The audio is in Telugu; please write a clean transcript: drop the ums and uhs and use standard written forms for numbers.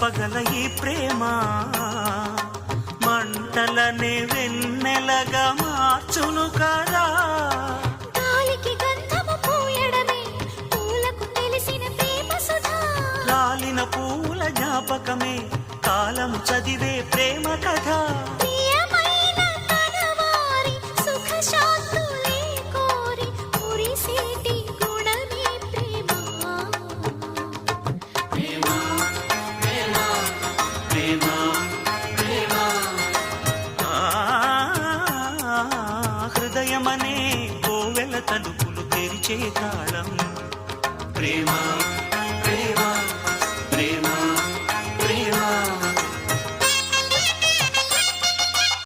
చెప్పగల ఈ ప్రేమ మంటలనే వెన్నెలగా మార్చును కదా. గాలికి గంధము పూయడమే పూలకు తెలిసిన ప్రేమ సుధా. రాలిన పూల జ్ఞాపకమే కాలము చదివే ప్రేమ కథ. ప్రియమైన తనవారి సుఖ శాంతులే కోరి మురిసేటి గుణమే ప్రేమ. ప్రేమ ప్రేమ ప్రేమ ప్రేమ. హృదయమనే కోవెల తలుపులు తెరిచే తాళం ప్రేమ.